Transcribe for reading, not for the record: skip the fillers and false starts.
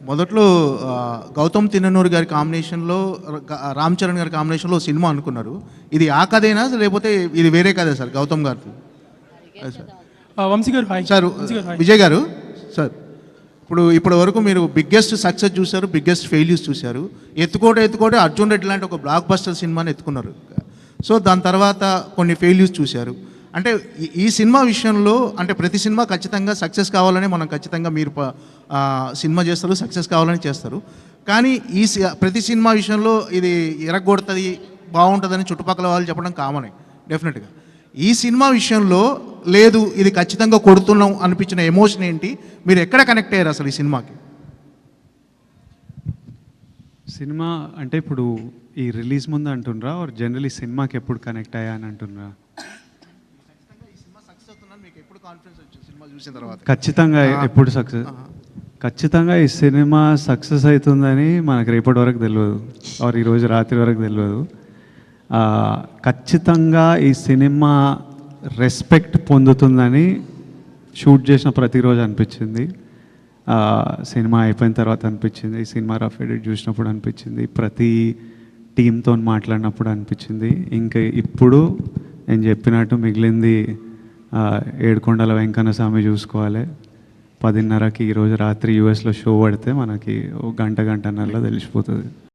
మొదట్లో గౌతమ్ తిన్ననూరు గారి కాంబినేషన్లో రామ్ చరణ్ గారి కాంబినేషన్లో సినిమా అనుకున్నారు. ఇది ఆ కథేనా లేకపోతే ఇది వేరే కథే సార్ గౌతమ్ గారిది? వంశీ గారు హాయ్ సార్ విజయ్ గారు సార్, ఇప్పటి వరకు మీరు బిగ్గెస్ట్ సక్సెస్ చూశారు, బిగ్గెస్ట్ ఫెయిల్యూస్ చూశారు. ఎత్తుకోటే అర్జున్ రెడ్డి లాంటి ఒక బ్లాక్ బస్టర్ సినిమాని ఎత్తుకున్నారు. సో దాని తర్వాత కొన్ని ఫెయిల్యూస్ చూశారు. అంటే ఈ సినిమా విషయంలో అంటే ప్రతి సినిమా ఖచ్చితంగా సక్సెస్ కావాలని మనం ఖచ్చితంగా మీరు సినిమా చేస్తారు, సక్సెస్ కావాలని చేస్తారు. కానీ ప్రతి సినిమా విషయంలో ఇది ఎరగొడుతుంది, బాగుంటుందని చుట్టుపక్కల వాళ్ళు చెప్పడం కామనే డెఫినెట్గా. ఈ సినిమా విషయంలో లేదు ఇది ఖచ్చితంగా కొడుతున్నాం అనిపించిన ఎమోషన్ ఏంటి? మీరు ఎక్కడ కనెక్ట్ అయ్యారు అసలు ఈ సినిమాకి? సినిమా అంటే ఇప్పుడు ఈ రిలీజ్ ముందు అంటుండ్రా ఆర్ జనరలీ సినిమాకి ఎప్పుడు కనెక్ట్ అయ్యా అని అంటుండ్రా? ఖచ్చితంగా ఎప్పుడు సక్సెస్, ఖచ్చితంగా ఈ సినిమా సక్సెస్ అవుతుందని మనకు రేపటి వరకు తెలియదు, ఆర్ ఈరోజు రాత్రి వరకు తెలియదు. ఖచ్చితంగా ఈ సినిమా రెస్పెక్ట్ పొందుతుందని షూట్ చేసిన ప్రతిరోజు అనిపించింది. సినిమా అయిపోయిన తర్వాత అనిపించింది, సినిమా రఫ్ ఎడిట్ చూసినప్పుడు అనిపించింది, ప్రతి టీంతో మాట్లాడినప్పుడు అనిపించింది. ఇంకా ఇప్పుడు నేను చెప్పినట్టు మిగిలింది ఏడుకొండల వెంకన్న స్వామి చూసుకోవాలి. 10:30కి ఈరోజు రాత్రి యూఎస్లో షో పడితే మనకి ఒక గంటన్నరలో తెలిసిపోతుంది.